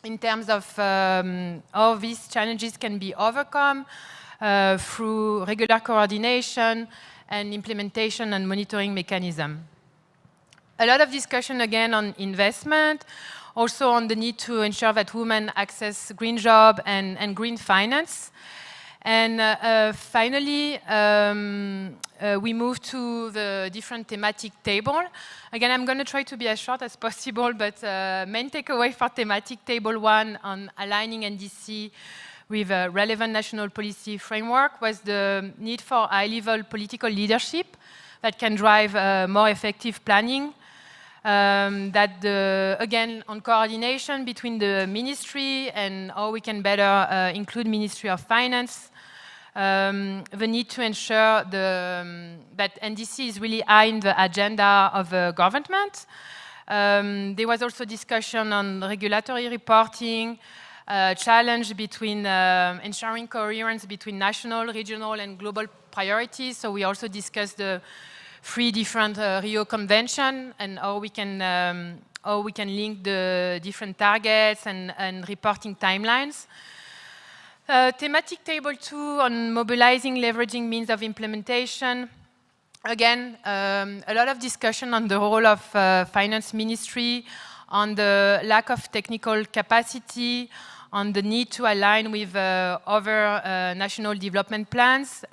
in terms of how these challenges can be overcome through regular coordination and implementation and monitoring mechanism. A lot of discussion again on investment, also on the need to ensure that women access green job and green finance. And finally, we move to the different thematic table. Again, I'm going to try to be as short as possible, but main takeaway for thematic table 1 on aligning NDC with a relevant national policy framework was the need for high-level political leadership that can drive more effective planning. Again, on coordination between the ministry and how we can better include Ministry of Finance. The need to ensure that NDC is really high in the agenda of the government. There was also discussion on regulatory reporting, challenge between ensuring coherence between national, regional, and global priorities. So we also discussed the 3 different Rio Convention and how we can link the different targets and reporting timelines. Thematic table 2 on mobilizing, leveraging means of implementation. Again, a lot of discussion on the role of finance ministry, on the lack of technical capacity, on the need to align with other national development plans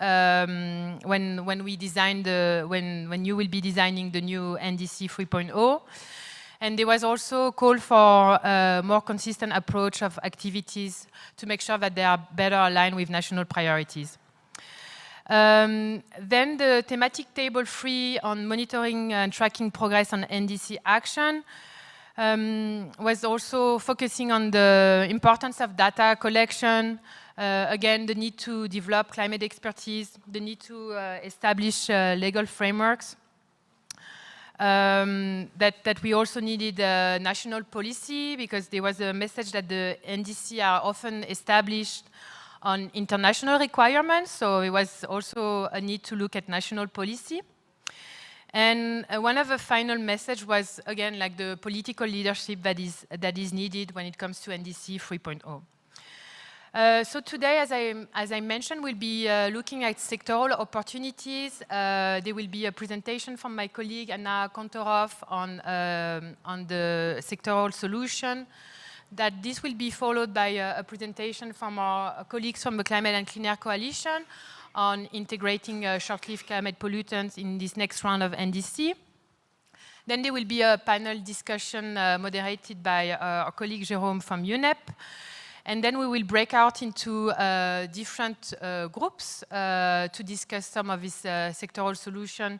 when you will be designing the new NDC 3.0. And there was also a call for a more consistent approach of activities to make sure that they are better aligned with national priorities. Then the thematic table 3 on monitoring and tracking progress on NDC action was also focusing on the importance of data collection, again, the need to develop climate expertise, the need to establish legal frameworks. That we also needed a national policy because there was a message that the NDC are often established on international requirements, so it was also a need to look at national policy. And one of the final message was, again, like the political leadership that is needed when it comes to NDC 3.0. So today, as I mentioned, we'll be looking at sectoral opportunities. There will be a presentation from my colleague Anna Kontorov on the sectoral solution. That this will be followed by a presentation from our colleagues from the Climate and Clean Air Coalition on integrating short-lived climate pollutants in this next round of NDC. Then there will be a panel discussion moderated by our colleague Jérôme from UNEP. And then we will break out into different groups to discuss some of this sectoral solution,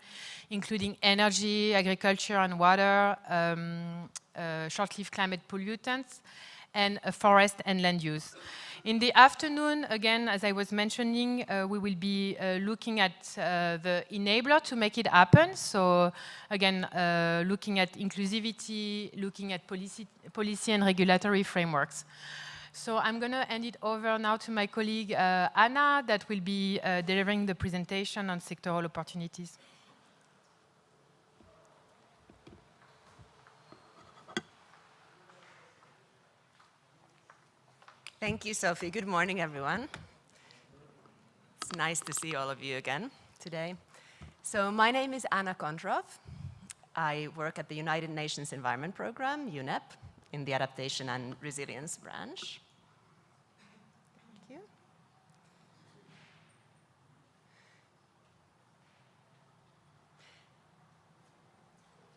including energy, agriculture and water, short-lived climate pollutants, and forest and land use. In the afternoon, again, as I was mentioning, we will be looking at the enabler to make it happen. So again, looking at inclusivity, looking at policy and regulatory frameworks. So I'm going to hand it over now to my colleague, Anna, that will be delivering the presentation on sectoral opportunities. Thank you, Sophie. Good morning, everyone. It's nice to see all of you again today. So my name is Anna Kontorov. I work at the United Nations Environment Programme, UNEP, in the Adaptation and Resilience branch. Thank you.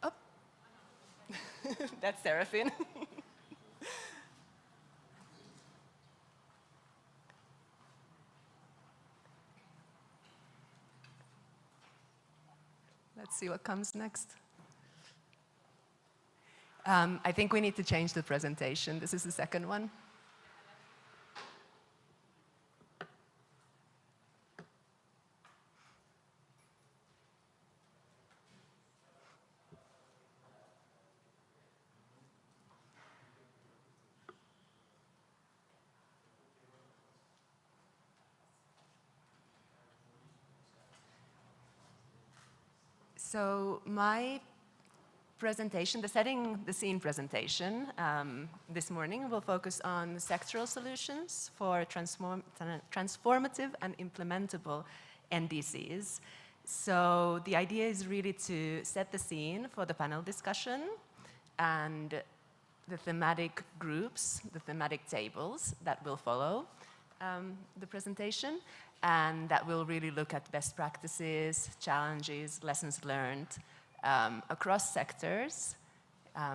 Oh, that's Seraphine. Let's see what comes next. I think we need to change the presentation. This is the second one. So my presentation, the setting the scene presentation this morning will focus on sectoral solutions for transformative and implementable NDCs. So the idea is really to set the scene for the panel discussion and the thematic groups, the thematic tables that will follow the presentation, and that will really look at best practices, challenges, lessons learned across sectors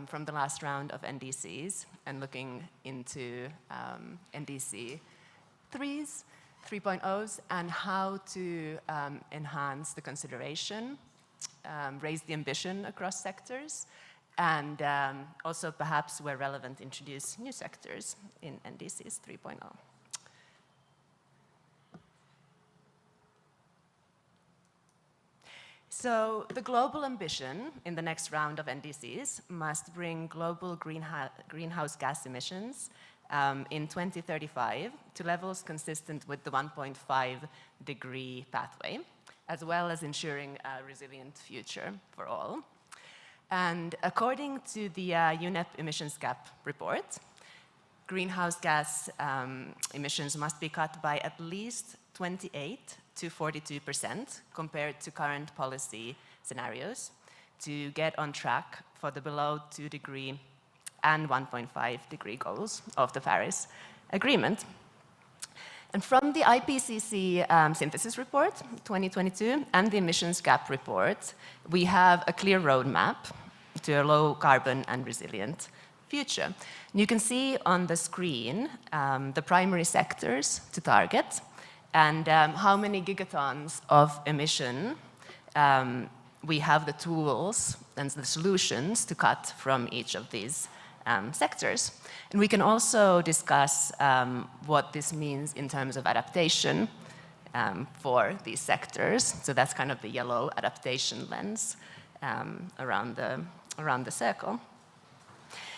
from the last round of NDCs, and looking into NDC 3.0s, and how to enhance the consideration, raise the ambition across sectors, and also perhaps where relevant introduce new sectors in NDCs 3.0. So the global ambition in the next round of NDCs must bring global greenhouse gas emissions in 2035 to levels consistent with the 1.5-degree pathway, as well as ensuring a resilient future for all. And according to the UNEP emissions gap report, greenhouse gas emissions must be cut by at least 28 to 42% compared to current policy scenarios to get on track for the below 2-degree and 1.5-degree goals of the Paris Agreement. And from the IPCC synthesis report 2022 and the emissions gap report, we have a clear roadmap to a low carbon and resilient future. And you can see on the screen the primary sectors to target, and how many gigatons of emission we have the tools and the solutions to cut from each of these sectors. And we can also discuss what this means in terms of adaptation for these sectors. So that's kind of the yellow adaptation lens around the circle.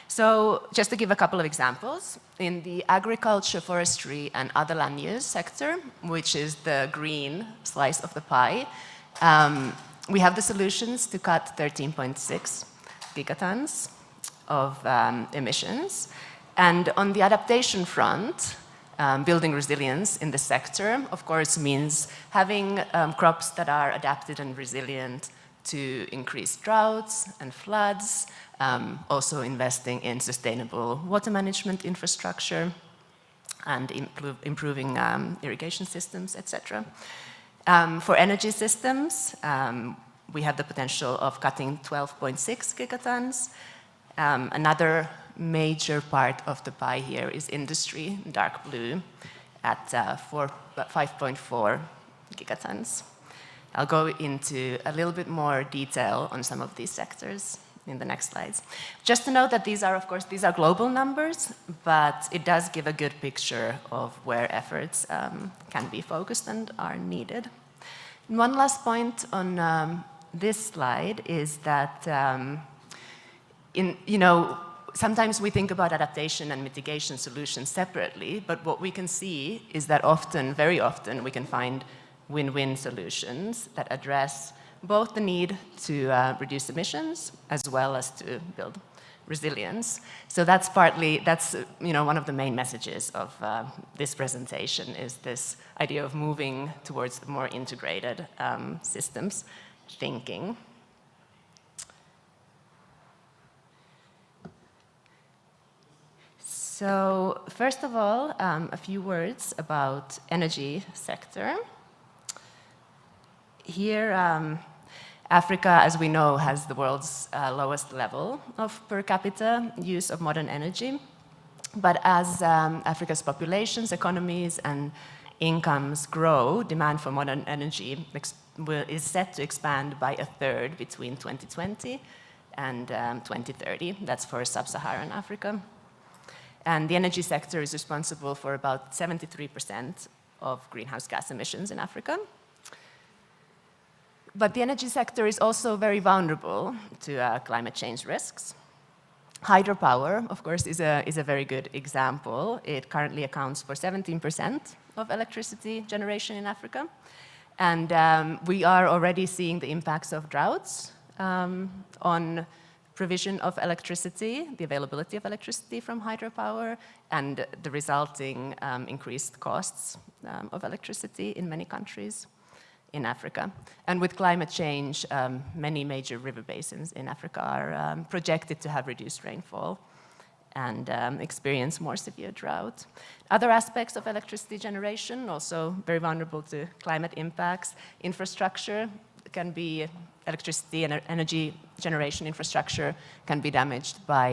So just to give a couple of examples, in the agriculture, forestry, and other land use sector, which is the green slice of the pie, we have the solutions to cut 13.6 gigatons of emissions. And on the adaptation front, building resilience in the sector, of course, means having crops that are adapted and resilient to increased droughts and floods, also investing in sustainable water management infrastructure and improving irrigation systems, etc. For energy systems, we have the potential of cutting 12.6 gigatons. Another major part of the pie here is industry, dark blue, at 5.4 gigatons. I'll go into a little bit more detail on some of these sectors in the next slides. Just to note that these are, of course, these are global numbers, but it does give a good picture of where efforts can be focused and are needed. And one last point on this slide is that sometimes we think about adaptation and mitigation solutions separately, but what we can see is that often, very often, we can find win-win solutions that address both the need to reduce emissions as well as to build resilience. So that's one of the main messages of this presentation, is this idea of moving towards more integrated systems thinking. So first of all, a few words about energy sector. Here, Africa, as we know, has the world's lowest level of per capita use of modern energy. But as Africa's populations, economies, and incomes grow, demand for modern energy is set to expand by 1/3 between 2020 and 2030. That's for sub-Saharan Africa. And the energy sector is responsible for about 73% of greenhouse gas emissions in Africa. But the energy sector is also very vulnerable to climate change risks. Hydropower, of course, is a very good example. It currently accounts for 17% of electricity generation in Africa. And we are already seeing the impacts of droughts on provision of electricity, the availability of electricity from hydropower, and the resulting increased costs of electricity in many countries in Africa. And with climate change, many major river basins in Africa are projected to have reduced rainfall and experience more severe drought. Other aspects of electricity generation, also very vulnerable to climate impacts. Infrastructure can be, electricity and energy generation infrastructure can be damaged by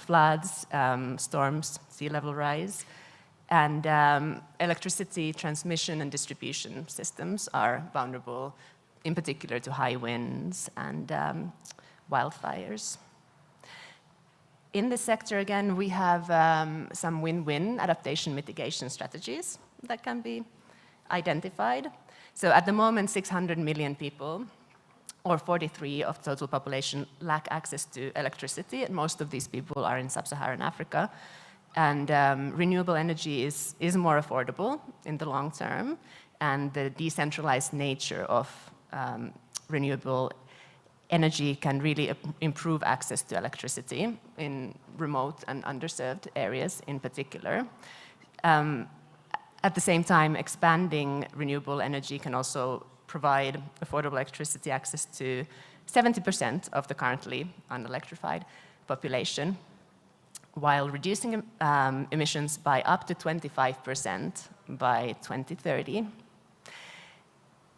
floods, storms, sea level rise. And electricity transmission and distribution systems are vulnerable, in particular to high winds and wildfires. In this sector, again, we have some win-win adaptation mitigation strategies that can be identified. So at the moment, 600 million people, or 43% of total population, lack access to electricity, and most of these people are in sub-Saharan Africa. And renewable energy is more affordable in the long term, and the decentralized nature of renewable energy can really improve access to electricity in remote and underserved areas in particular. At the same time, expanding renewable energy can also provide affordable electricity access to 70% of the currently unelectrified population, while reducing emissions by up to 25% by 2030.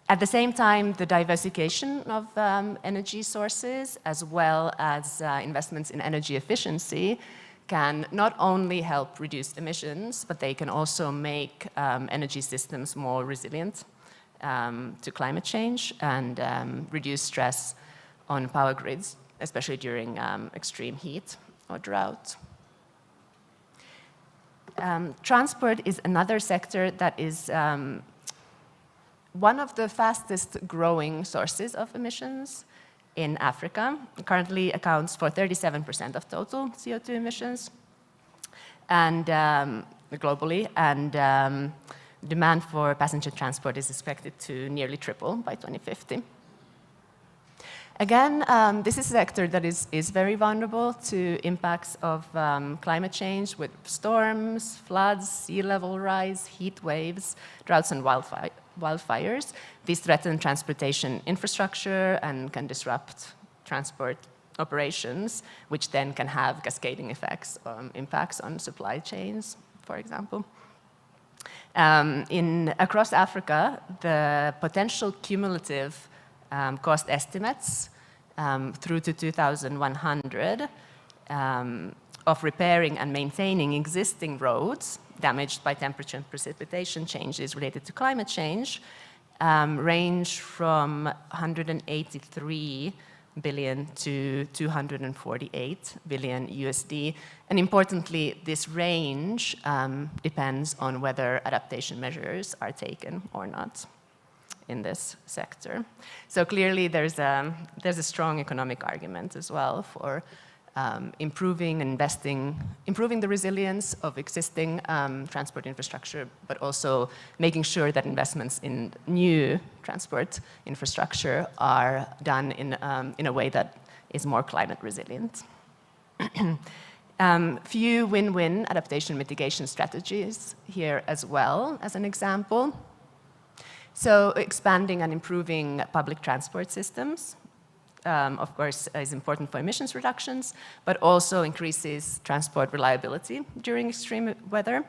At the same time, the diversification of energy sources, as well as investments in energy efficiency, can not only help reduce emissions, but they can also make energy systems more resilient to climate change and reduce stress on power grids, especially during extreme heat or drought. Transport is another sector that is one of the fastest growing sources of emissions in Africa. It currently accounts for 37% of total CO2 emissions and globally, and demand for passenger transport is expected to nearly triple by 2050. Again, this is a sector that is very vulnerable to impacts of climate change with storms, floods, sea level rise, heat waves, droughts, and wildfires. These threaten transportation infrastructure and can disrupt transport operations, which then can have cascading effects, impacts on supply chains, for example. Across Africa, the potential cumulative cost estimates through to 2100 of repairing and maintaining existing roads damaged by temperature and precipitation changes related to climate change range from 183 billion to 248 billion USD. And importantly, this range depends on whether adaptation measures are taken or not in this sector. So clearly there's a strong economic argument as well for improving the resilience of existing transport infrastructure, but also making sure that investments in new transport infrastructure are done in a way that is more climate resilient. Few win-win adaptation mitigation strategies here as well as an example. So expanding and improving public transport systems, of course, is important for emissions reductions, but also increases transport reliability during extreme weather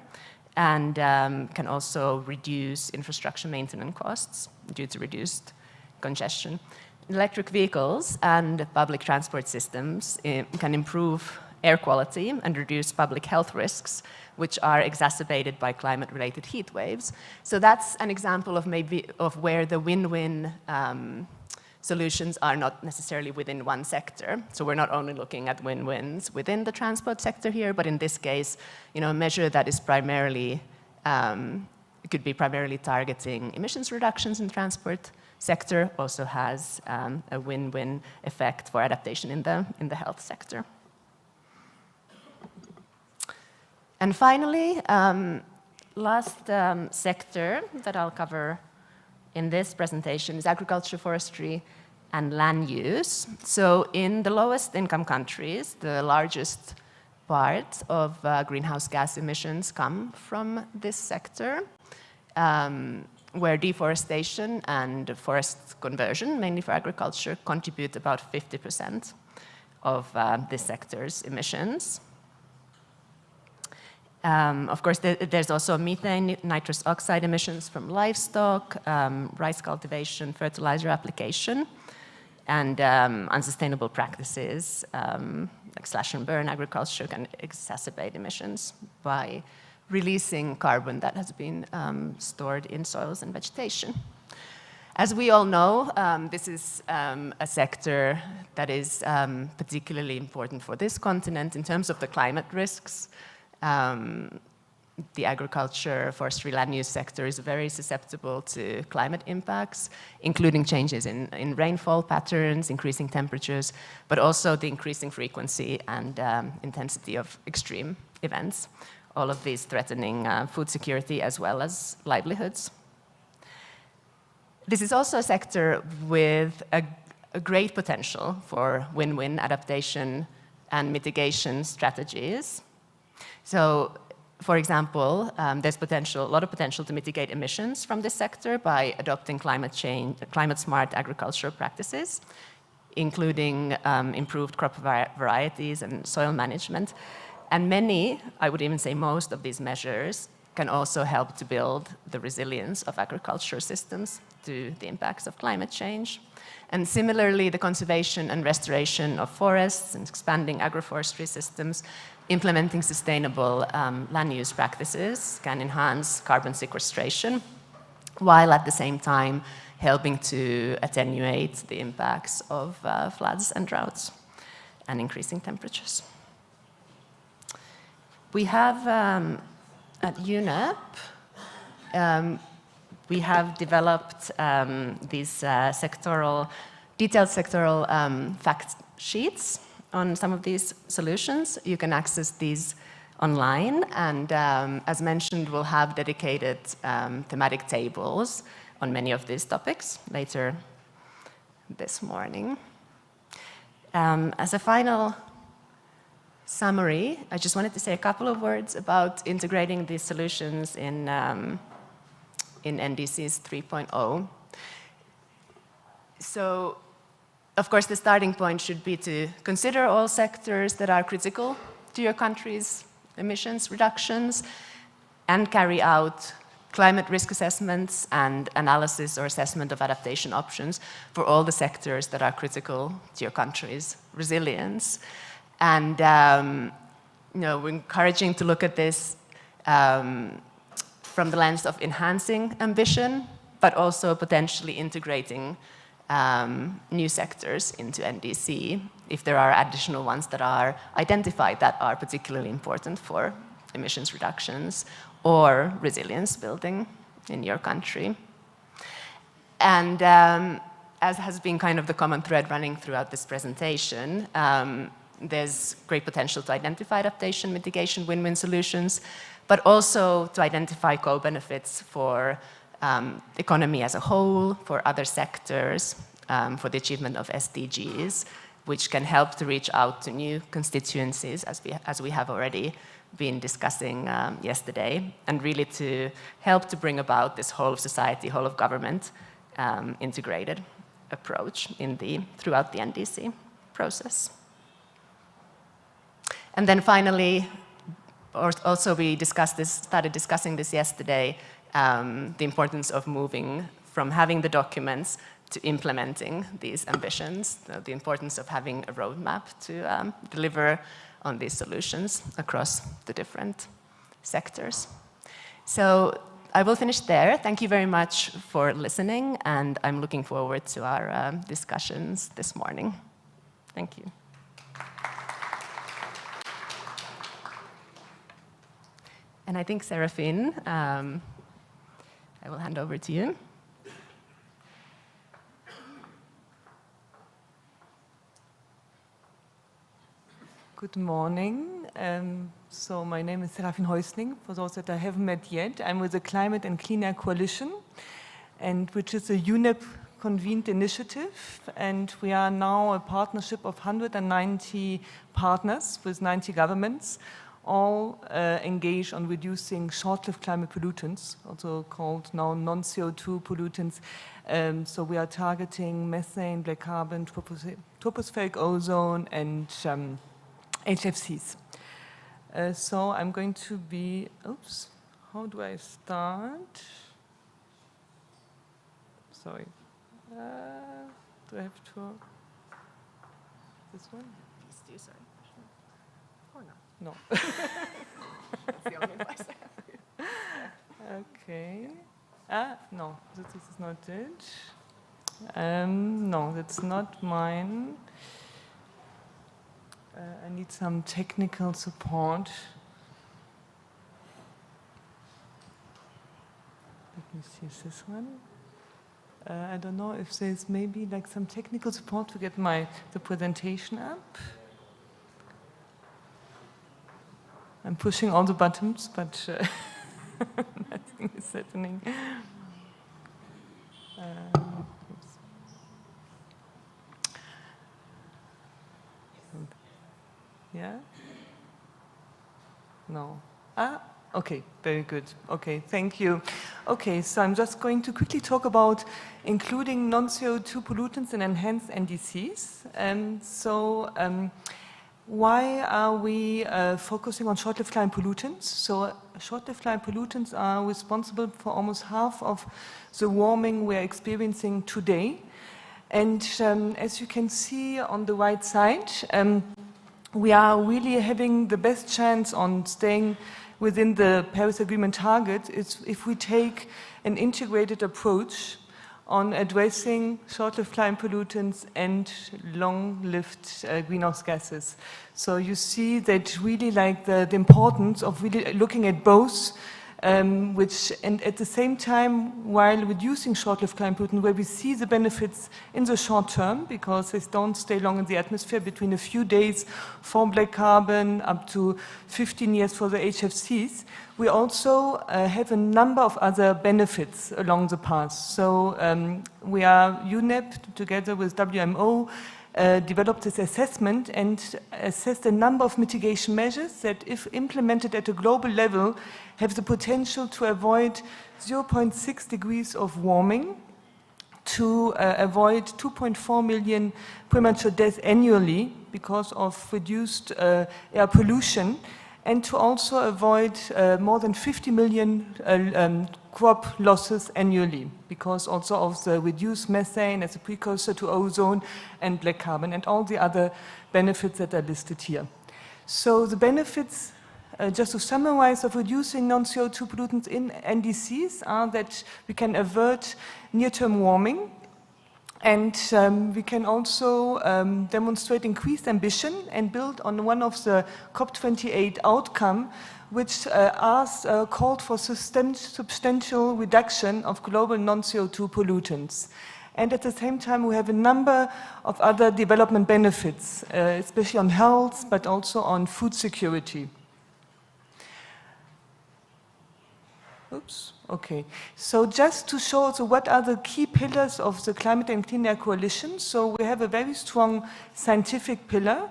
and can also reduce infrastructure maintenance costs due to reduced congestion. Electric vehicles and public transport systems can improve air quality and reduce public health risks, which are exacerbated by climate-related heat waves. So that's an example of where the win-win solutions are not necessarily within one sector. So we're not only looking at win-wins within the transport sector here, but in this case, a measure that is primarily, could be primarily targeting emissions reductions in transport sector also has a win-win effect for adaptation in the health sector. And finally, last sector that I'll cover in this presentation is agriculture, forestry, and land use. So in the lowest income countries, the largest part of greenhouse gas emissions come from this sector, where deforestation and forest conversion, mainly for agriculture, contribute about 50% of this sector's emissions. Of course, there's also methane, nitrous oxide emissions from livestock, rice cultivation, fertilizer application, and unsustainable practices like slash and burn agriculture can exacerbate emissions by releasing carbon that has been stored in soils and vegetation. As we all know, this is a sector that is particularly important for this continent in terms of the climate risks. The agriculture, forestry, land use sector is very susceptible to climate impacts, including changes in rainfall patterns, increasing temperatures, but also the increasing frequency and intensity of extreme events, all of these threatening food security as well as livelihoods. This is also a sector with a great potential for win-win adaptation and mitigation strategies. So, for example, there's a lot of potential to mitigate emissions from this sector by adopting climate-smart agricultural practices, including improved crop varieties and soil management. And many, I would even say most of these measures can also help to build the resilience of agricultural systems to the impacts of climate change. And similarly, the conservation and restoration of forests and expanding agroforestry systems, implementing sustainable land use practices can enhance carbon sequestration, while at the same time helping to attenuate the impacts of floods and droughts and increasing temperatures. We have at UNEP, we have developed these detailed sectoral fact sheets on some of these solutions. You can access these online, and as mentioned, we'll have dedicated thematic tables on many of these topics later this morning. As a final summary, I just wanted to say a couple of words about integrating these solutions in NDCs 3.0. So, of course, the starting point should be to consider all sectors that are critical to your country's emissions reductions and carry out climate risk assessments and analysis or assessment of adaptation options for all the sectors that are critical to your country's resilience. And we're encouraging to look at this from the lens of enhancing ambition, but also potentially integrating new sectors into NDC if there are additional ones that are identified that are particularly important for emissions reductions or resilience building in your country. And as has been kind of the common thread running throughout this presentation, there's great potential to identify adaptation, mitigation, win-win solutions, but also to identify co-benefits for economy as a whole, for other sectors, for the achievement of SDGs, which can help to reach out to new constituencies, as we have already been discussing yesterday, and really to help to bring about this whole of society, whole of government integrated approach throughout the NDC process. And then finally, also we started discussing this yesterday, the importance of moving from having the documents to implementing these ambitions, the importance of having a roadmap to deliver on these solutions across the different sectors. So I will finish there. Thank you very much for listening, and I'm looking forward to our discussions this morning. Thank you. And I think, Seraphine, I will hand over to you. Good morning. So my name is Seraphine Häusling, for those that I haven't met yet. I'm with the Climate and Clean Air Coalition, which is a UNEP self-convened initiative, and we are now a partnership of 190 partners with 90 governments, all engaged on reducing short-lived climate pollutants, also called now non-CO2 pollutants. So we are targeting methane, black carbon, tropospheric ozone, and HFCs. So I'm going to be, oops, how do I start? Sorry. Do I have to? This one? Please do, sorry. Or no. No. That's the only advice I have. Okay. No, this is not it. No, that's not mine. I need some technical support. Let me see, is this one? I don't know if there's maybe like some technical support to get the presentation up. I'm pushing all the buttons, but nothing is happening. Oops. Yeah? No. Okay, very good. Okay, thank you. Okay, so I'm just going to quickly talk about including non-CO2 pollutants in enhanced NDCs. Why are we focusing on short-lived climate pollutants? So short-lived climate pollutants are responsible for almost half of the warming we are experiencing today. And as you can see on the right side, we are really having the best chance on staying within the Paris Agreement target is if we take an integrated approach on addressing short-lived climate pollutants and long-lived greenhouse gases. So you see that really like the importance of really looking at both, and at the same time, while reducing short-lived climate pollutants, where we see the benefits in the short term, because they don't stay long in the atmosphere, between a few days for black carbon up to 15 years for the HFCs, we also have a number of other benefits along the path. So UNEP, together with WMO, developed this assessment and assessed a number of mitigation measures that, if implemented at a global level, have the potential to avoid 0.6 degrees of warming, to avoid 2.4 million premature deaths annually because of reduced air pollution, and to also avoid more than 50 million crop losses annually because also of the reduced methane as a precursor to ozone and black carbon and all the other benefits that are listed here. So the benefits, just to summarize, of reducing non-CO2 pollutants in NDCs are that we can avert near-term warming, and we can also demonstrate increased ambition and build on one of the COP28 outcome, which called for substantial reduction of global non-CO2 pollutants. And at the same time, we have a number of other development benefits, especially on health, but also on food security. Oops. Okay, so just to show also what are the key pillars of the Climate and Clean Air Coalition. So we have a very strong scientific pillar.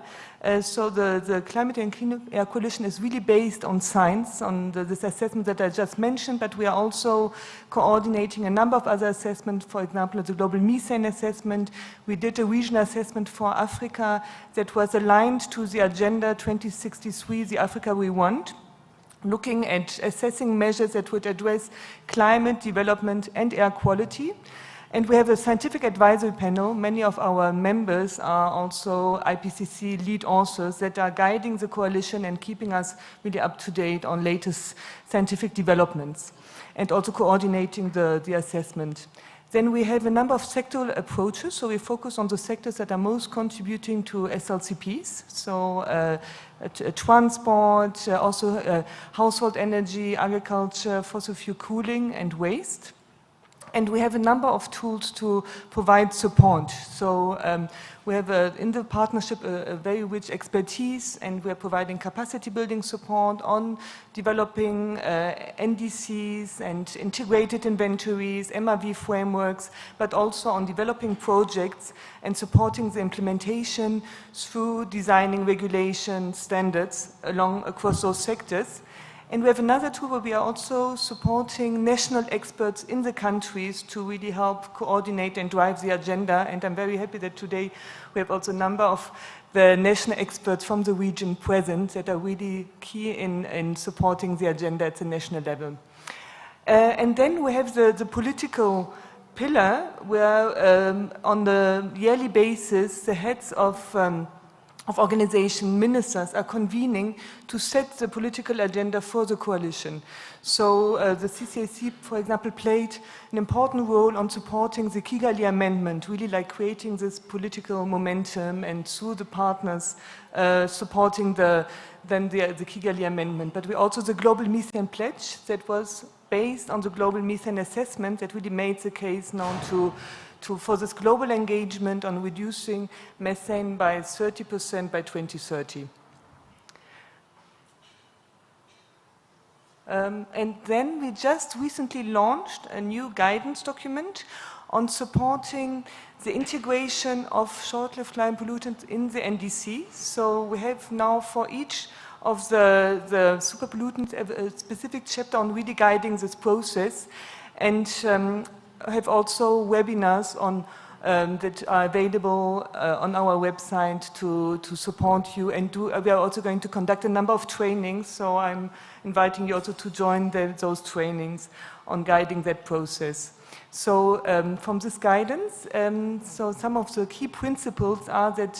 So the Climate and Clean Air Coalition is really based on science, on this assessment that I just mentioned, but we are also coordinating a number of other assessments. For example, the Global Methane Assessment. We did a regional assessment for Africa that was aligned to the Agenda 2063, the Africa we want, looking at assessing measures that would address climate, development, and air quality. And we have a scientific advisory panel. Many of our members are also IPCC lead authors that are guiding the coalition and keeping us really up to date on latest scientific developments, and also coordinating the assessment. Then we have a number of sectoral approaches. So we focus on the sectors that are most contributing to SLCPs. So transport, also household energy, agriculture, fossil fuel cooling, and waste. And we have a number of tools to provide support. So we have, in the partnership, a very rich expertise, and we are providing capacity building support on developing NDCs and integrated inventories, MRV frameworks, but also on developing projects and supporting the implementation through designing regulation standards across those sectors. And we have another tool where we are also supporting national experts in the countries to really help coordinate and drive the agenda. And I'm very happy that today we have also a number of the national experts from the region present that are really key in supporting the agenda at the national level. And then we have the political pillar where on the yearly basis the heads of organization ministers are convening to set the political agenda for the coalition. So the CCAC, for example, played an important role on supporting the Kigali Amendment, really like creating this political momentum, and through the partners supporting the Kigali Amendment. But we also the Global Methane Pledge that was based on the Global Methane Assessment that really made the case now for this global engagement on reducing methane by 30% by 2030. And then we just recently launched a new guidance document on supporting the integration of short-lived client pollutants in the NDCs. So we have now for each of the super pollutants a specific chapter on really guiding this process, and have also webinars on that are available on our website to support you, and we are also going to conduct a number of trainings, so I'm inviting you also to join those trainings on guiding that process. So from this guidance, so some of the key principles are that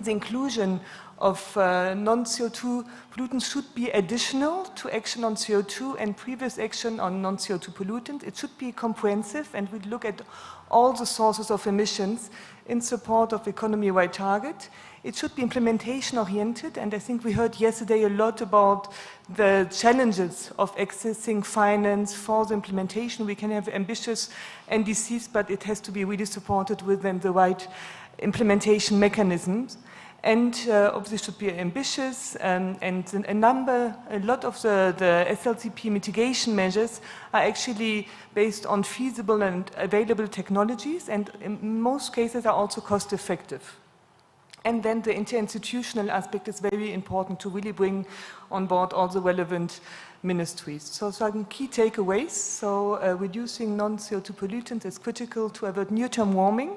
the inclusion of non-CO2 pollutants should be additional to action on CO2 and previous action on non-CO2 pollutants. It should be comprehensive, and we look at all the sources of emissions in support of economy-wide target. It should be implementation-oriented, and I think we heard yesterday a lot about the challenges of accessing finance for the implementation. We can have ambitious NDCs, but it has to be really supported within the right implementation mechanisms. And obviously should be ambitious, and a lot of the SLCP mitigation measures are actually based on feasible and available technologies, and in most cases are also cost effective. And then the interinstitutional aspect is very important to really bring on board all the relevant ministries. So some key takeaways. So reducing non-CO2 pollutants is critical to avoid near-term warming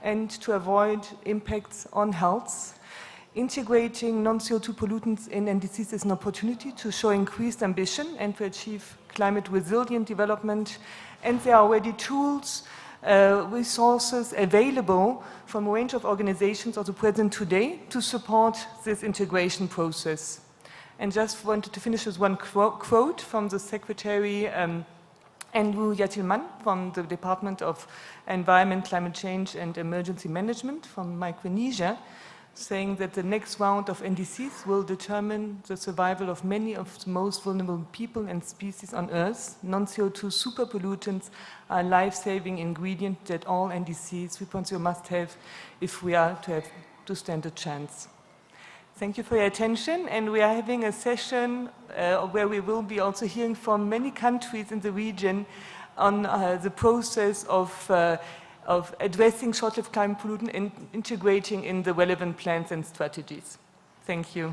and to avoid impacts on health. Integrating non-CO2 pollutants in NDCs is an opportunity to show increased ambition and to achieve climate-resilient development. And there are already tools, resources available from a range of organizations also present today to support this integration process. And just wanted to finish with one quote from the Secretary Andrew Yatilman from the Department of Environment, Climate Change and Emergency Management from Micronesia, saying that the next round of NDCs will determine the survival of many of the most vulnerable people and species on Earth. Non-CO2 super pollutants are a life-saving ingredient that all NDCs 3.0 must have if we are to stand a chance. Thank you for your attention, and we are having a session where we will be also hearing from many countries in the region on the process of addressing short-lived climate pollutant and integrating in the relevant plans and strategies. Thank you.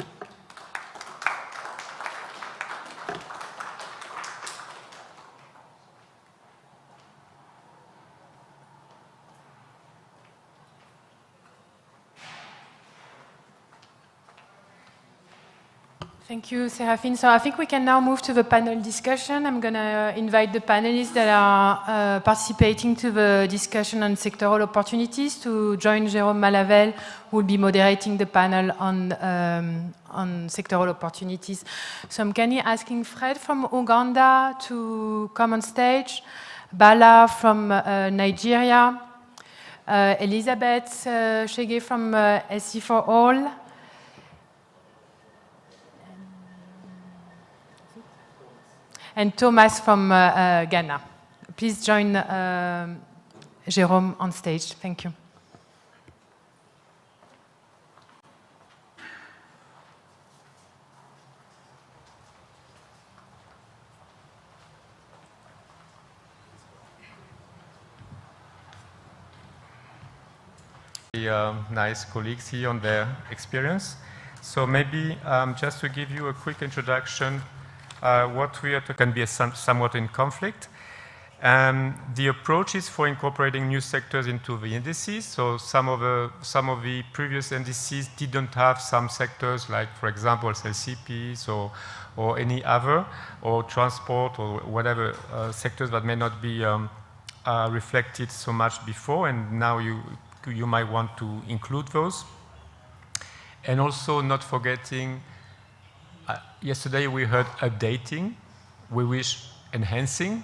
Thank you, Seraphine. So I think we can now move to the panel discussion. I'm going to invite the panelists that are participating to the discussion on sectoral opportunities to join Jérôme Malavel, who will be moderating the panel on sectoral opportunities. So I'm kindly asking Fred from Uganda to come on stage, Bala from Nigeria, Elizabeth Shege from SC4All, and Thomas from Ghana. please join Jérôme on stage. Thank you. Nice colleagues here on their experience. So maybe just to give you a quick introduction, what we are can be somewhat in conflict. The approaches for incorporating new sectors into the NDCs. So some of the previous NDCs didn't have some sectors like, for example, CPs or any other, or transport or whatever sectors that may not be reflected so much before, and now you might want to include those. And also not forgetting, yesterday we heard updating, we wish enhancing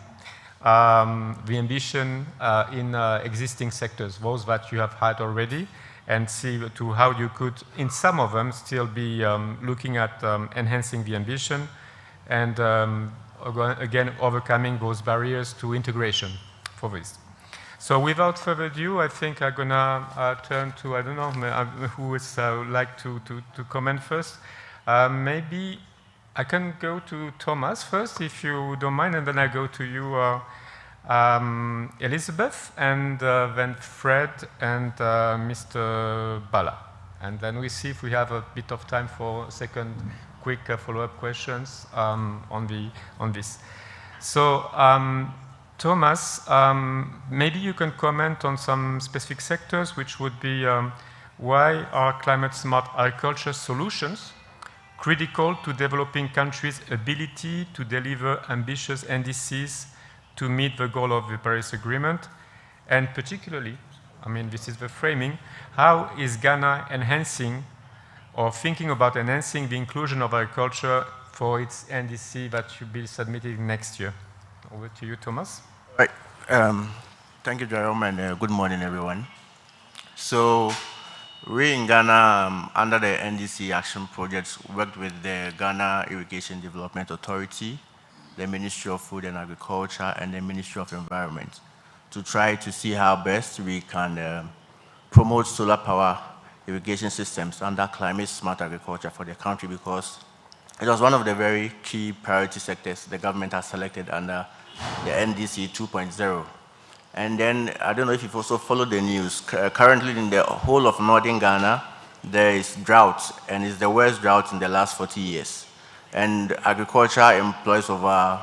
the ambition in existing sectors, those that you have had already, and see to how you could, in some of them, still be looking at enhancing the ambition and again, overcoming those barriers to integration for this. So without further ado, I think I'm gonna turn to, I don't know, who would like to comment first. Maybe I can go to Thomas first, if you don't mind, and then I go to you, Elizabeth, and then Fred and Mr. Bala. And then we see if we have a bit of time for second quick follow-up questions on this. So, Thomas, maybe you can comment on some specific sectors, which would be why are climate-smart agriculture solutions critical to developing countries' ability to deliver ambitious NDCs to meet the goal of the Paris Agreement? And particularly, I mean, this is the framing, how is Ghana enhancing or thinking about enhancing the inclusion of agriculture for its NDC that should be submitted next year? Over to you, Thomas. Right. Thank you, Jerome, and good morning, everyone. So we in Ghana, under the NDC action projects, worked with the Ghana Irrigation Development Authority, the Ministry of Food and Agriculture, and the Ministry of Environment to try to see how best we can promote solar power irrigation systems under climate-smart agriculture for the country, because it was one of the very key priority sectors the government has selected under the NDC 2.0. And then, I don't know if you've also followed the news, currently in the whole of northern Ghana, there is drought, and it's the worst drought in the last 40 years. And agriculture employs over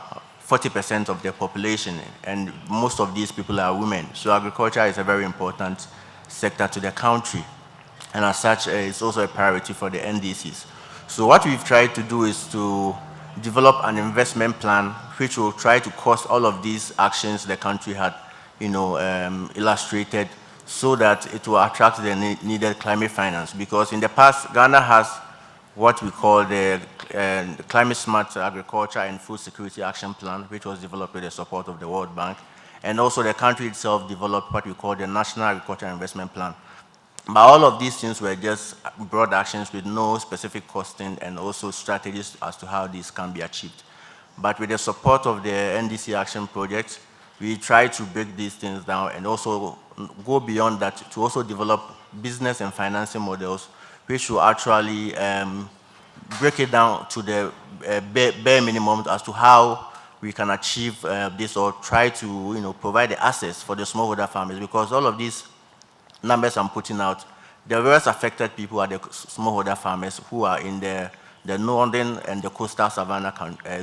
40% of the population, and most of these people are women. So agriculture is a very important sector to the country, and as such, it's also a priority for the NDCs. So what we've tried to do is to develop an investment plan which will try to cost all of these actions the country had, illustrated, so that it will attract the needed climate finance. Because in the past, Ghana has what we call the Climate Smart Agriculture and Food Security Action Plan, which was developed with the support of the World Bank. And also the country itself developed what we call the National Agriculture Investment Plan. But all of these things were just broad actions with no specific costing and also strategies as to how these can be achieved. But with the support of the NDC Action Project, we try to break these things down and also go beyond that to also develop business and financing models which will actually break it down to the bare minimum as to how we can achieve this, or try to provide the access for the smallholder farmers, because all of these numbers I'm putting out, the worst affected people are the smallholder farmers who are in the northern and the coastal savanna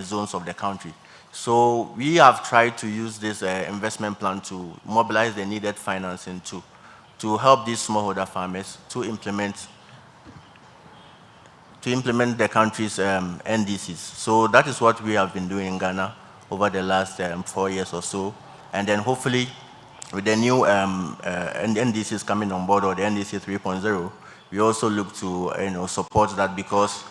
zones of the country. So we have tried to use this investment plan to mobilize the needed financing to help these smallholder farmers to implement the country's NDCs. So that is what we have been doing in Ghana over the last 4 years or so. And then hopefully, with the new NDCs coming on board, or the NDC 3.0, we also look to support that, because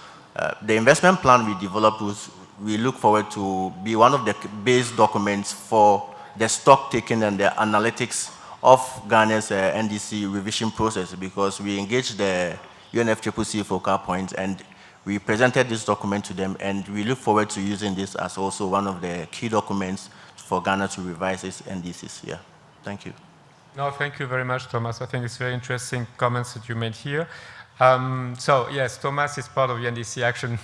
the investment plan we developed we look forward to be one of the base documents for the stock taking and the analytics of Ghana's NDC revision process, because we engage the UNFCCC focal points, and We presented this document to them, and we look forward to using this as also one of the key documents for Ghana to revise its NDCs here. Thank you. No, thank you very much, Thomas. I think it's very interesting comments that you made here. So yes, Thomas is part of the NDC action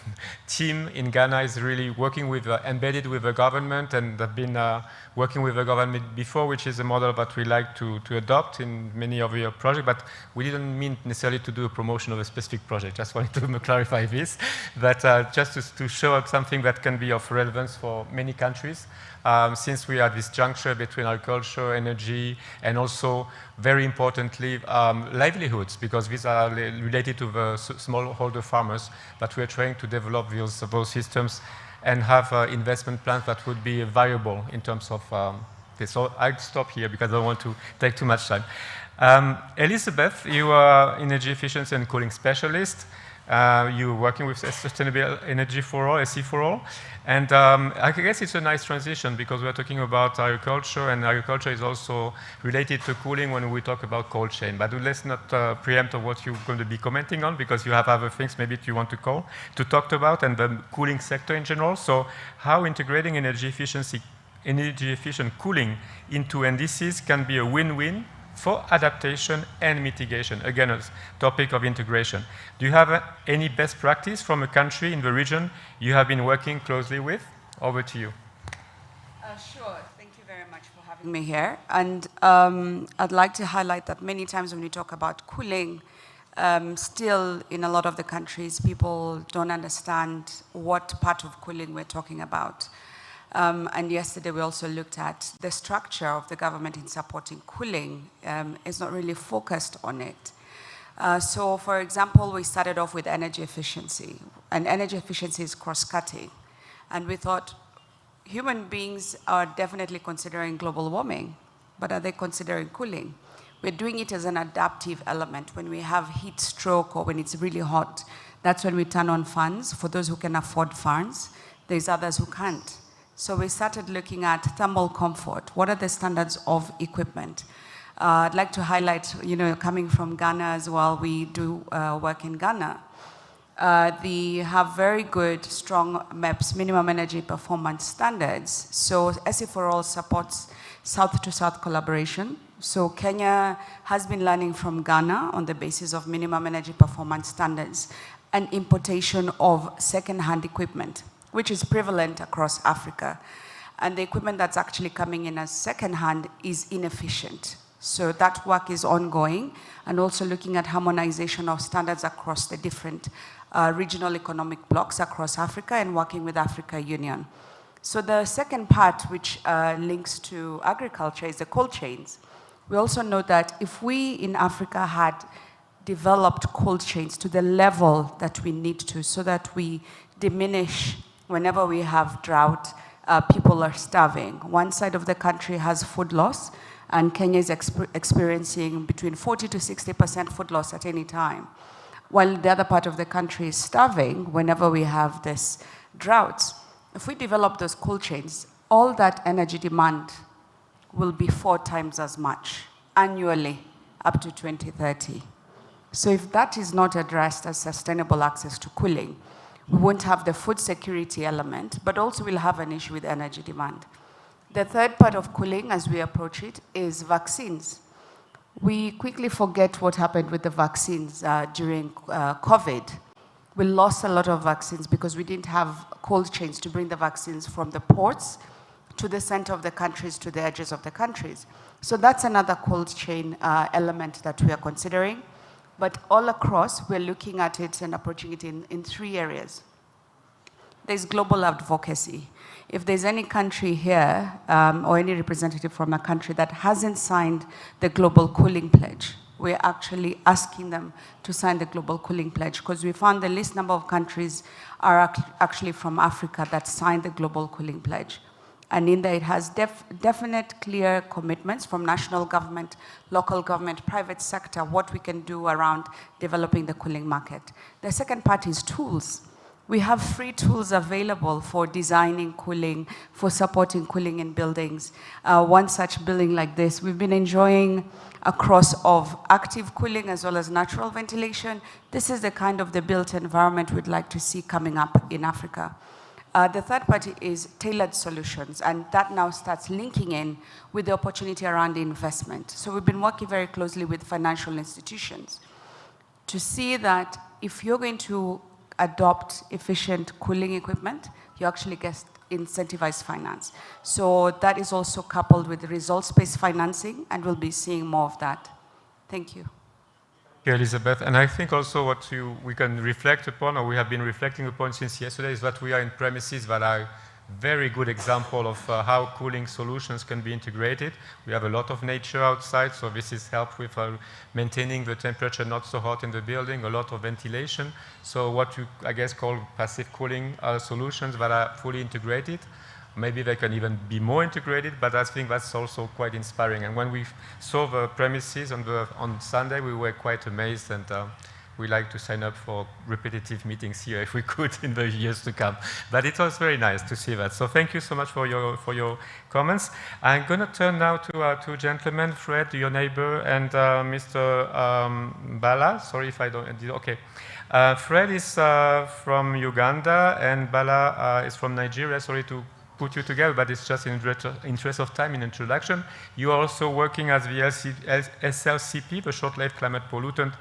team in Ghana, is really working with, embedded with the government, and have been working with the government before, which is a model that we like to adopt in many of your projects, but we didn't mean necessarily to do a promotion of a specific project. Just wanted to clarify this, but just to show up something that can be of relevance for many countries. Since we are at this juncture between agriculture, energy, and also, very importantly, livelihoods, because these are related to the smallholder farmers, but we are trying to develop those systems and have investment plans that would be viable in terms of this. So I'll stop here because I don't want to take too much time. Elizabeth, you are energy efficiency and cooling specialist. You're working with Sustainable Energy for All, SE for All. And I guess it's a nice transition because we're talking about agriculture, and agriculture is also related to cooling when we talk about cold chain. But let's not preempt of what you're going to be commenting on, because you have other things maybe you want to talk about, and the cooling sector in general. So how integrating energy efficient cooling into NDCs can be a win-win for adaptation and mitigation. Again, a topic of integration. Do you have any best practice from a country in the region you have been working closely with? Over to you. Sure. Thank you very much for having me here. And I'd like to highlight that many times when we talk about cooling, still in a lot of the countries, people don't understand what part of cooling we're talking about. And yesterday we also looked at the structure of the government in supporting cooling. It's not really focused on it. So for example, we started off with energy efficiency, and energy efficiency is cross-cutting. And we thought human beings are definitely considering global warming, but are they considering cooling? We're doing it as an adaptive element. When we have heat stroke or when it's really hot, that's when we turn on fans. For those who can afford fans, there's others who can't. So we started looking at thermal comfort. What are the standards of equipment? I'd like to highlight, coming from Ghana as well, we do work in Ghana. They have very good, strong MEPS, minimum energy performance standards. So SE for All supports South-to-South collaboration. So Kenya has been learning from Ghana on the basis of minimum energy performance standards and importation of second-hand equipment, which is prevalent across Africa. And the equipment that's actually coming in as second-hand is inefficient. So that work is ongoing, and also looking at harmonization of standards across the different regional economic blocks across Africa and working with Africa Union. So the second part, which links to agriculture, is the cold chains. We also know that if we in Africa had developed cold chains to the level that we need to, so that we diminish whenever we have drought, people are starving. One side of the country has food loss, and Kenya is experiencing between 40 to 60% food loss at any time. While the other part of the country is starving whenever we have this droughts. If we develop those cold chains, all that energy demand will be 4 times as much annually up to 2030. So if that is not addressed as sustainable access to cooling, we won't have the food security element, but also we'll have an issue with energy demand. The third part of cooling, as we approach it, is vaccines. We quickly forget what happened with the vaccines during COVID. We lost a lot of vaccines because we didn't have cold chains to bring the vaccines from the ports to the center of the countries, to the edges of the countries. So that's another cold chain element that we are considering. But all across, we're looking at it and approaching it in 3 areas. There's global advocacy. If there's any country here or any representative from a country that hasn't signed the Global Cooling Pledge, we're actually asking them to sign the Global Cooling Pledge, because we found the least number of countries are actually from Africa that signed the Global Cooling Pledge. And in there, it has definite, clear commitments from national government, local government, private sector, what we can do around developing the cooling market. The second part is tools. we have free tools available for designing cooling, for supporting cooling in buildings. One such building like this, we've been enjoying a cross of active cooling as well as natural ventilation. This is the kind of the built environment we'd like to see coming up in Africa. The third party is tailored solutions, and that now starts linking in with the opportunity around investment. So we've been working very closely with financial institutions to see that if you're going to adopt efficient cooling equipment, you actually get incentivized finance. So that is also coupled with results-based financing, and we'll be seeing more of that. Thank you. Thank you, Elizabeth. And I think also what we can reflect upon, or we have been reflecting upon since yesterday, is that we are in premises that are very good example of how cooling solutions can be integrated. We have a lot of nature outside, so this is help with maintaining the temperature not so hot in the building, a lot of ventilation. So what you, I guess, call passive cooling solutions that are fully integrated. Maybe they can even be more integrated, but I think that's also quite inspiring. And when we saw the premises on Sunday, we were quite amazed, and we like to sign up for repetitive meetings here if we could in the years to come. But it was very nice to see that. So thank you so much for your comments. I'm going to turn now to our two gentlemen, Fred, your neighbor, and Mr. Bala. Sorry if I don't. Okay. Fred is from Uganda, and Bala is from Nigeria. Sorry to put you together, but it's just in interest of time in introduction. You are also working as the SLCP, the short-lived climate pollutant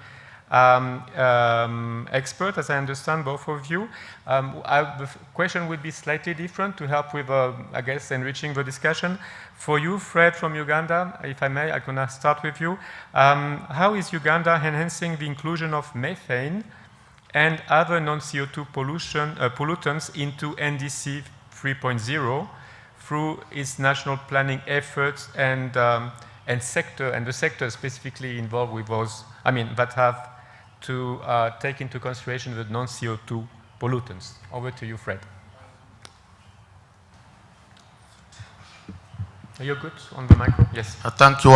expert, as I understand, both of you. The question will be slightly different to help with, I guess, enriching the discussion. For you, Fred from Uganda, if I may, I'm going to start with you. How is Uganda enhancing the inclusion of methane and other non-CO2 pollutants into NDC 3.0 through its national planning efforts and the sector specifically involved with those, that have to take into consideration the non-CO2 pollutants? Over to you, Fred. Are you good on the micro? Yes. Thank you.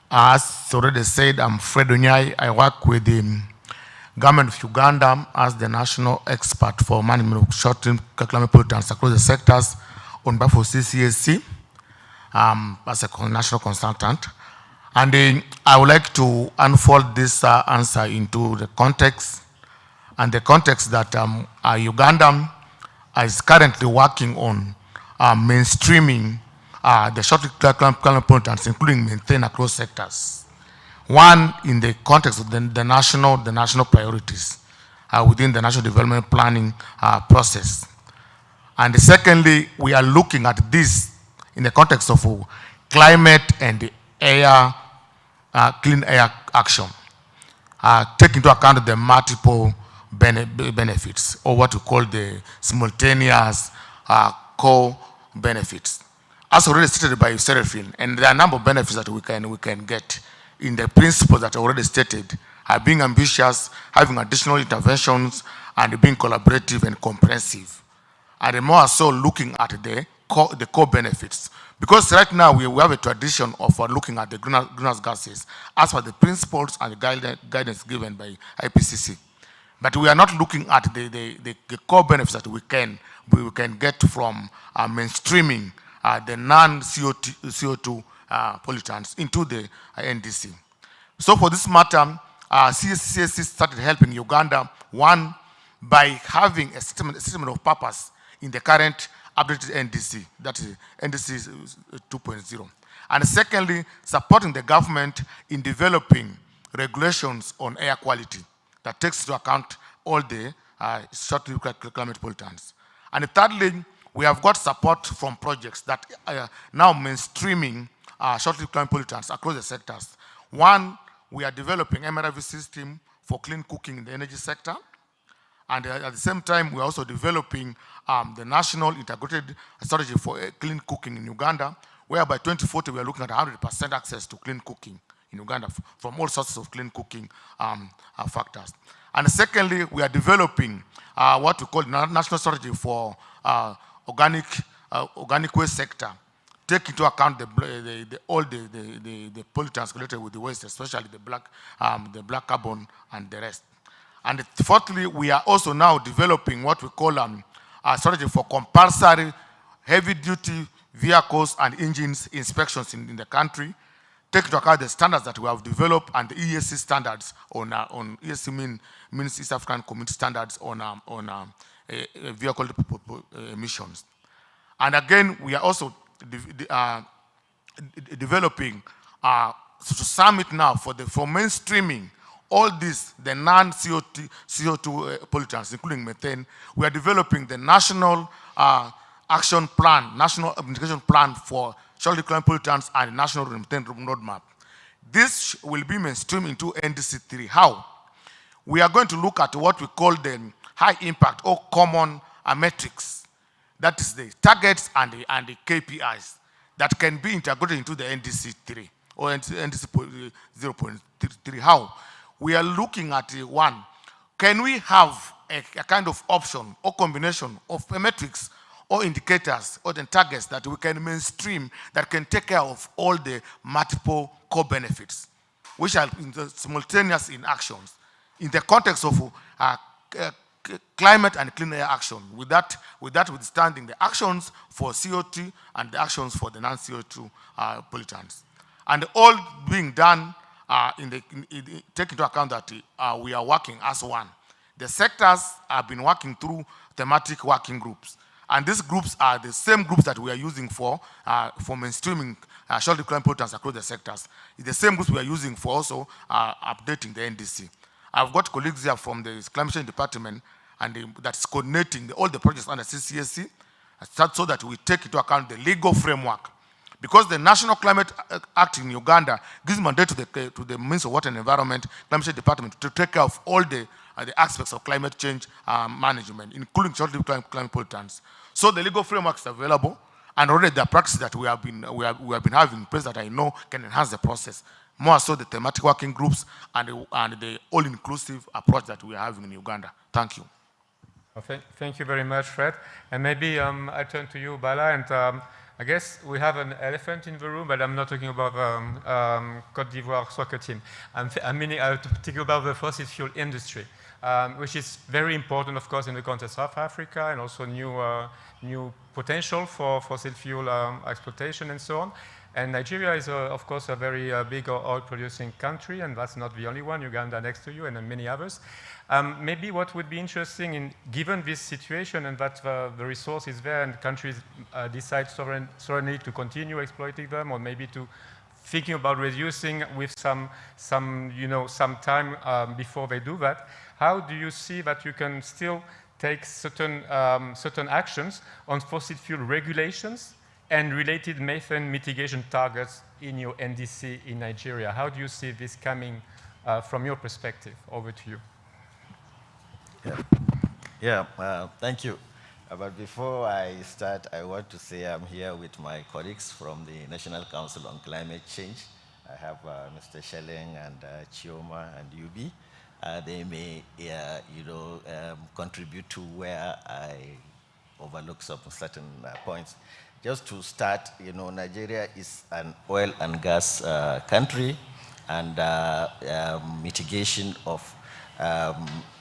As already said, I'm Fred Onyai. I work with the government of Uganda as the national expert for management of short-term climate pollutants across the sectors on behalf of CCAC as a national consultant. And I would like to unfold this answer into the context, and the context that Uganda is currently working on mainstreaming the short-term climate pollutants, including methane, across sectors. One, in the context of the national priorities within the national development planning process. And secondly, we are looking at this in the context of climate and air, clean air action. Take into account the multiple benefits, or what we call the simultaneous co-benefits. As already stated by Seraphine, and there are a number of benefits that we can get in the principles that are already stated, being ambitious, having additional interventions, and being collaborative and comprehensive. And more so looking at the core benefits. Because right now we have a tradition of looking at the greenhouse gases as per the principles and the guidance given by IPCC. But we are not looking at the core benefits that we can get from mainstreaming the non-CO2 pollutants into the NDC. So for this matter, CCAC started helping Uganda, one, by having a statement of purpose in the current updated NDC, that is NDC 2.0. And secondly, supporting the government in developing regulations on air quality that takes into account all the short-lived climate pollutants. And thirdly, we have got support from projects that are now mainstreaming short-lived climate pollutants across the sectors. One, we are developing MRV system for clean cooking in the energy sector. And at the same time, we're also developing the national integrated strategy for clean cooking in Uganda, where by 2040, we are looking at 100% access to clean cooking in Uganda from all sources of clean cooking factors. And secondly, we are developing what we call national strategy for organic waste sector, take into account all the pollutants related with the waste, especially the black carbon and the rest. And fourthly, we are also now developing what we call a strategy for compulsory heavy-duty vehicles and engines inspections in the country, take into account the standards that we have developed and the ESC standards on ESC means East African Community standards on vehicle emissions. And again, we are also developing to summit now for mainstreaming all these, the non-CO2 pollutants, including methane. We are developing the national action plan, national mitigation plan for short climate pollutants and national methane roadmap. This will be mainstreamed into NDC 3. How? We are going to look at what we call the high impact or common metrics. That is the targets and the KPIs that can be integrated into the NDC 3 or NDC 0.3. How? We are looking at one, can we have a kind of option or combination of metrics or indicators or the targets that we can mainstream that can take care of all the multiple core benefits, which are simultaneous in actions in the context of climate and clean air action, with that withstanding the actions for CO2 and the actions for the non-CO2 pollutants. And all being done take into account that we are working as one. The sectors have been working through thematic working groups. And these groups are the same groups that we are using for mainstreaming short climate pollutants across the sectors. It's the same groups we are using for also updating the NDC. I've got colleagues here from the climate change department and that's coordinating all the projects under CCSC so that we take into account the legal framework. Because the National Climate Act in Uganda gives mandate to the Ministry of Water and Environment, Climate Change Department, to take care of all the aspects of climate change management, including short-lived climate pollutants. So the legal framework is available, and already the practices that we have been having in place that I know can enhance the process. More so the thematic working groups and the all-inclusive approach that we are having in Uganda. Thank you. Well, thank you very much, Fred. And maybe I turn to you, Bala, and I guess we have an elephant in the room, but I'm not talking about Côte d'Ivoire soccer team. I'm thinking about the fossil fuel industry, which is very important, of course, in the context of Africa and also new potential for fossil fuel exploitation and so on. And Nigeria is, of course, a very big oil-producing country, and that's not the only one, Uganda next to you, and many others. Maybe what would be interesting, given this situation and that the resource is there and countries decide sovereignly to continue exploiting them, or maybe to thinking about reducing with some time before they do that, how do you see that you can still take certain actions on fossil fuel regulations and related methane mitigation targets in your NDC in Nigeria? How do you see this coming from your perspective? Over to you. Thank you. But before I start, I want to say I'm here with my colleagues from the National Council on Climate Change. I have Mr. Shelling and Chioma and Yubi. They may, contribute to where I overlook some certain points. Just to start, Nigeria is an oil and gas country, and mitigation of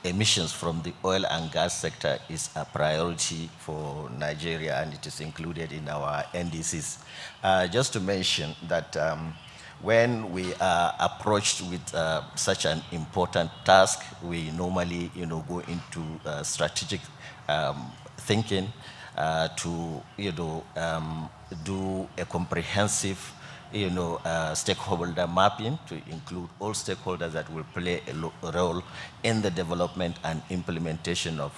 emissions from the oil and gas sector is a priority for Nigeria, and it is included in our NDCs. Just to mention that when we are approached with such an important task, we normally go into strategic thinking to do a comprehensive stakeholder mapping to include all stakeholders that will play a role in the development and implementation of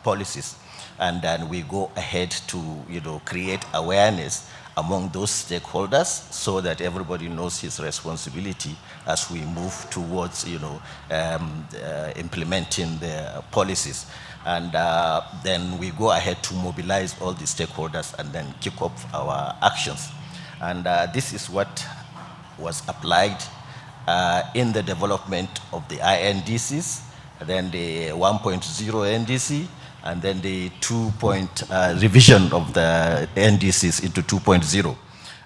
policies. And then we go ahead to create awareness among those stakeholders so that everybody knows his responsibility as we move towards implementing the policies. And then we go ahead to mobilize all the stakeholders and then kick off our actions. And this is what was applied in the development of the INDCs, then the 1.0 NDC, and then the revision of the NDCs into 2.0.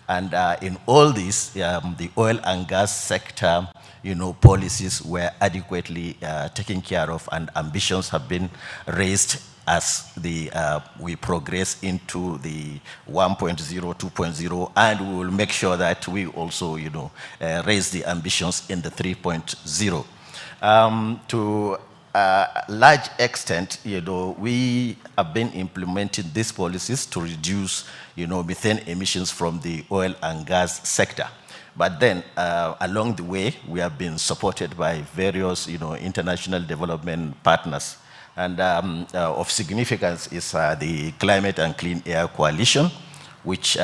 And in all this, the oil and gas sector policies were adequately taken care of, and ambitions have been raised as we progress into the 1.0, 2.0, and we will make sure that we also, raise the ambitions in the 3.0. To a large extent, we have been implementing these policies to reduce, methane emissions from the oil and gas sector. But then, along the way, we have been supported by various, international development partners. And of significance is the Climate and Clean Air Coalition, which,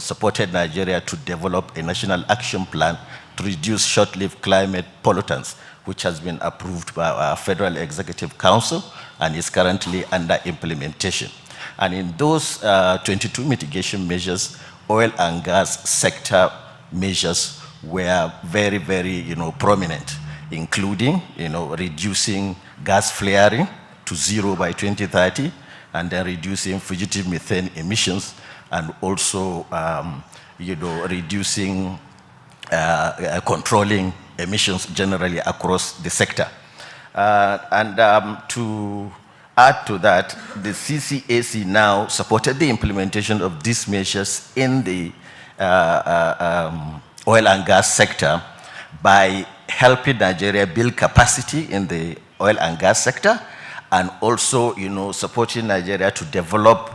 supported Nigeria to develop a national action plan to reduce short-lived climate pollutants, which has been approved by our Federal Executive Council and is currently under implementation. And in those 22 mitigation measures, oil and gas sector measures were very, very, prominent, including, reducing gas flaring to 0 by 2030, and then reducing fugitive methane emissions, and also, reducing, controlling emissions generally across the sector. To add to that, the CCAC now supported the implementation of these measures in the oil and gas sector by helping Nigeria build capacity in the oil and gas sector, and also, supporting Nigeria to develop,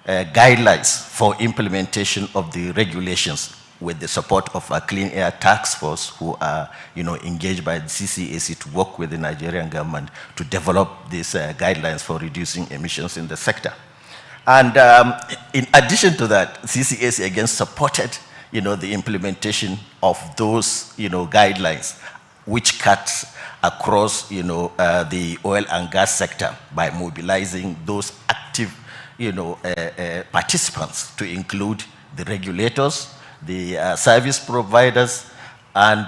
guidelines for implementation of the regulations with the support of a Clean Air Task Force, who are, engaged by the CCAC to work with the Nigerian government to develop these guidelines for reducing emissions in the sector. And in addition to that, CCAC again supported, the implementation of those, guidelines, which cuts across, the oil and gas sector by mobilizing those active, participants, to include the regulators, the service providers, and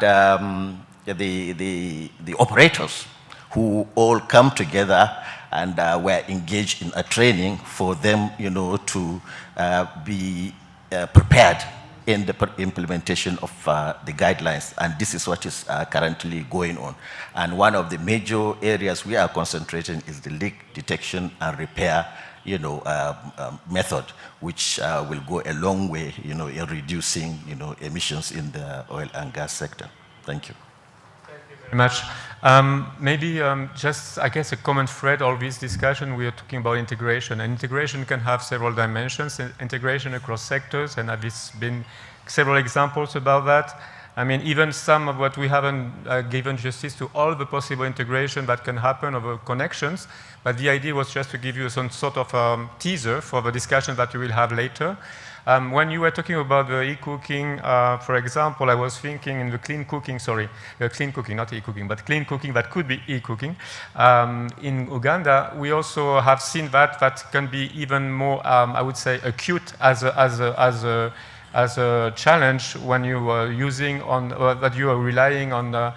the operators, who all come together and were engaged in a training for them, to be prepared in the implementation of the guidelines. And this is what is currently going on. And one of the major areas we are concentrating is the leak detection and repair, method, which will go a long way, in reducing, emissions in the oil and gas sector. Thank you. Thank you very much. Maybe just, I guess, a common thread all this discussion, we are talking about integration. And integration can have several dimensions, integration across sectors, and there's been several examples about that. I mean, even some of what we haven't given justice to all the possible integration that can happen over connections, but the idea was just to give you some sort of teaser for the discussion that you will have later. When you were talking about the e-cooking, for example, I was thinking in the clean cooking, not e-cooking, but clean cooking that could be e-cooking. In Uganda, we also have seen that can be even more, I would say, acute as a challenge when you are using on, that you are relying on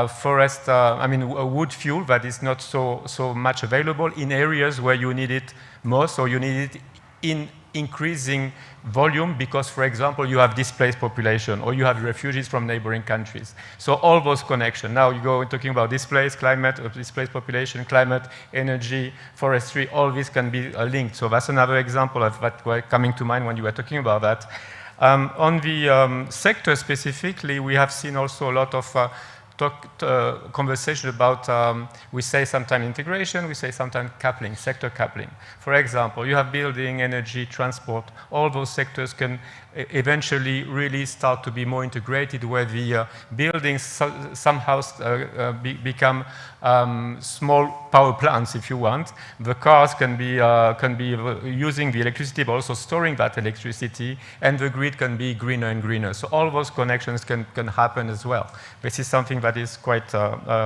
forest, wood fuel that is not so much available in areas where you need it most, or you need it in increasing volume because, for example, you have displaced population or you have refugees from neighboring countries. So all those connections. Now you go talking about displaced climate, displaced population, climate, energy, forestry, all this can be linked. So that's another example of that coming to mind when you were talking about that. On the sector specifically, we have seen also a lot of conversation about, we say sometimes integration, we say sometimes coupling, sector coupling. For example, you have building, energy, transport, all those sectors can eventually really start to be more integrated, where the buildings somehow become small power plants, if you want. The cars can be using the electricity, but also storing that electricity, and the grid can be greener and greener. So all those connections can happen as well. This is something that is quite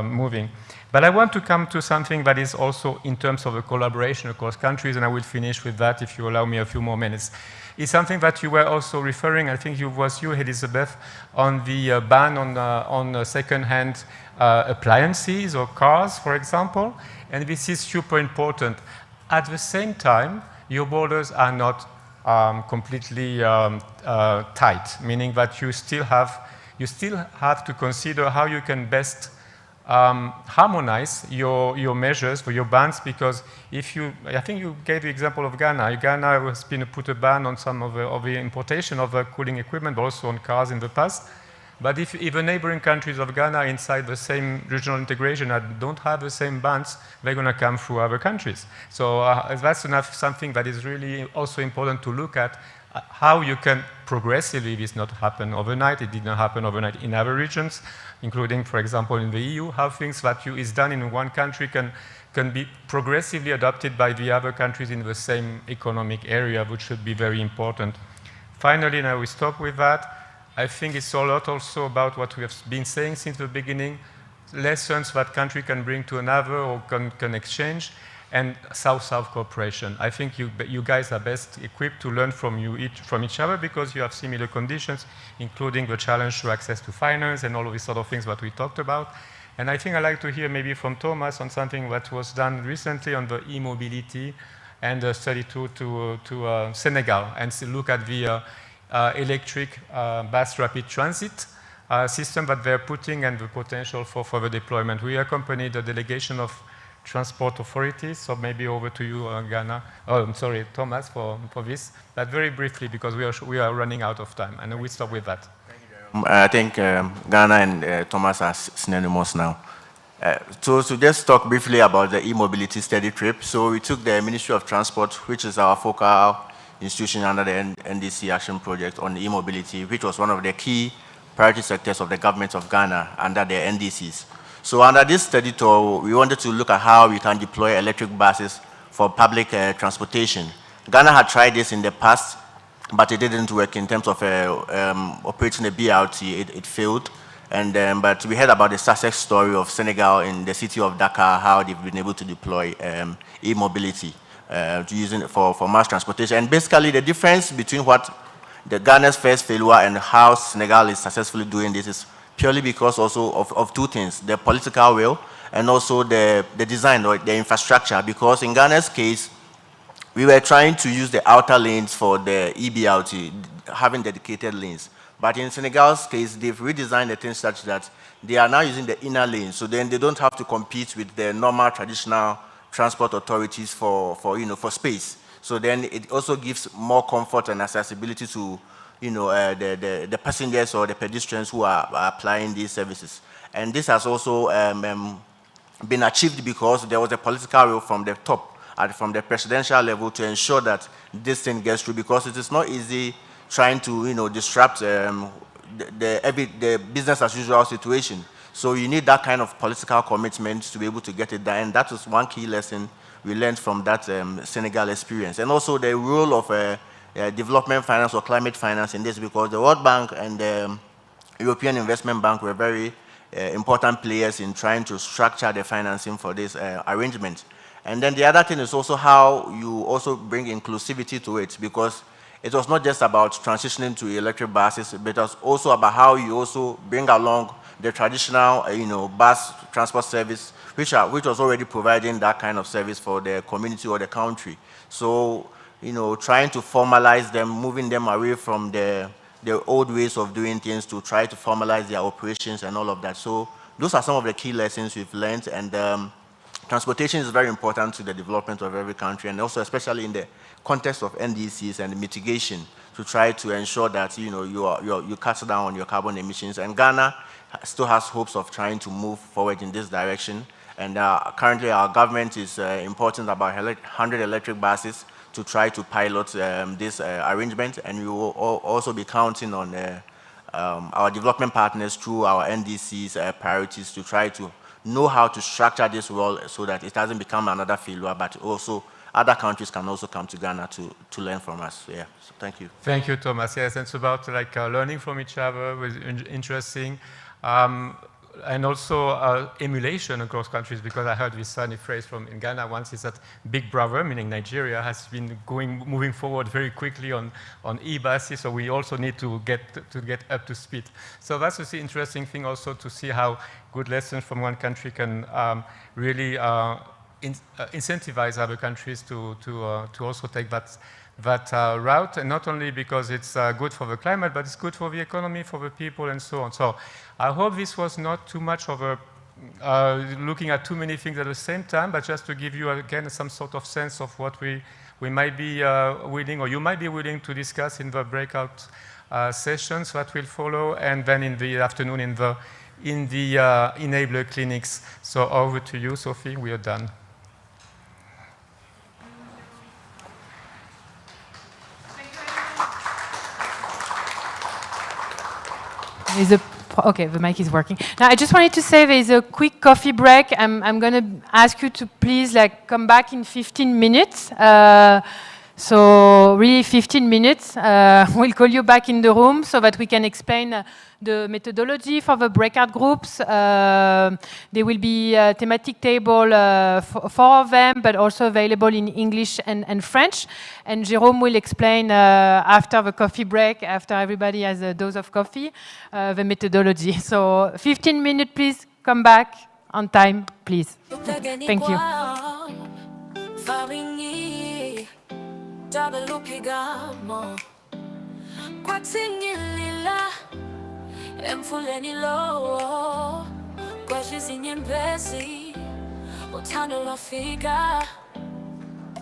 moving. But I want to come to something that is also in terms of a collaboration across countries, and I will finish with that if you allow me a few more minutes. It's something that you were also referring, I think it was you, Elizabeth, on the ban on second-hand appliances or cars, for example. And this is super important. At the same time, your borders are not completely tight, meaning that you still have you still have to consider how you can best harmonize your measures for your bans, because if you, I think you gave the example of Ghana. Ghana has been put a ban on some of the importation of cooling equipment, but also on cars in the past. But if the neighboring countries of Ghana inside the same regional integration don't have the same bans, they're going to come through other countries. So that's something that is really also important to look at, how you can progressively, this not happen overnight. It did not happen overnight in other regions, including, for example, in the EU, how things that is done in one country can be progressively adopted by the other countries in the same economic area, which should be very important. Finally, now we stop with that. I think it's a lot also about what we have been saying since the beginning, lessons that country can bring to another or can exchange, and South-South cooperation. I think you guys are best equipped to learn from each other, because you have similar conditions, including the challenge to access to finance and all of these sort of things that we talked about. And I think I'd like to hear maybe from Thomas on something that was done recently on the e-mobility and a study to Senegal, and look at the electric bus rapid transit system that they're putting and the potential for further deployment. We accompanied the delegation of transport authorities, so maybe over to you, Ghana. Oh, I'm sorry, Thomas, for this. But very briefly, because we are running out of time, and we stop with that. I think Ghana and Thomas are synonymous now. So to just talk briefly about the e-mobility study trip. So we took the Ministry of Transport, which is our focal institution under the NDC action project on e-mobility, which was one of the key priority sectors of the government of Ghana under the NDCs. So under this study tour, we wanted to look at how we can deploy electric buses for public transportation. Ghana had tried this in the past, but it didn't work in terms of operating a BRT. It failed. And but we heard about the success story of Senegal in the city of Dakar, how they've been able to deploy e-mobility using it for mass transportation. And basically, the difference between what the Ghana's first failure and how Senegal is successfully doing this is purely because also of two things: the political will and also the design or the infrastructure. Because in Ghana's case, we were trying to use the outer lanes for the EBRT, having dedicated lanes. But in Senegal's case, they've redesigned the things such that they are now using the inner lanes. So then they don't have to compete with the normal traditional transport authorities for space. So then it also gives more comfort and accessibility to the passengers or the pedestrians who are applying these services. And this has also been achieved because there was a political will from the top, from the presidential level, to ensure that this thing gets through, because it is not easy trying to disrupt the business as usual situation. So you need that kind of political commitment to be able to get it done. And that was one key lesson we learned from that Senegal experience. And also the role of development finance or climate finance in this, because the World Bank and the European Investment Bank were very important players in trying to structure the financing for this arrangement. And then the other thing is also how you also bring inclusivity to it, because it was not just about transitioning to electric buses, but it was also about how you also bring along the traditional bus transport service, which was already providing that kind of service for the community or the country. So trying to formalize them, moving them away from the old ways of doing things to try to formalize their operations and all of that. So those are some of the key lessons we've learned. And transportation is very important to the development of every country, and also especially in the context of NDCs and mitigation, to try to ensure that you cut down on your carbon emissions. And Ghana still has hopes of trying to move forward in this direction. And currently our government is importing about 100 electric buses to try to pilot this arrangement, and we will also be counting on our development partners through our NDCs priorities to try to know how to structure this well so that it doesn't become another failure, but also other countries can also come to Ghana to learn from us. Yeah, so thank you. Thank you, Thomas. Yes, it's about learning from each other, was interesting. And also emulation across countries, because I heard this funny phrase in Ghana once, is that Big Brother, meaning Nigeria, has been moving forward very quickly on e-buses, so we also need to get up to speed. So that's an interesting thing also, to see how good lessons from one country can really incentivize other countries to also take that route, and not only because it's good for the climate, but it's good for the economy, for the people, and so on. So I hope this was not too much of a looking at too many things at the same time, but just to give you, again, some sort of sense of what we might be willing, or you might be willing to discuss in the breakout sessions that will follow, and then in the afternoon in the enabler clinics. So over to you, Sophie, we are done. Okay, the mic is working. Now, I just wanted to say there is a quick coffee break. I'm going to ask you to please come back in 15 minutes. So really 15 minutes. We'll call you back in the room so that we can explain the methodology for the breakout groups. There will be a thematic table, 4 of them, but also available in English and French. And Jérôme will explain after the coffee break, after everybody has a dose of coffee, the methodology. So 15 minutes, please come back on time, please. Thank you. Emfuleni lowo kwashiza inyembezi uthando lwafika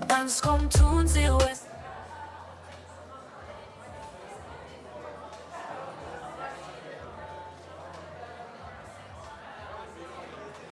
Dance komthunzi wes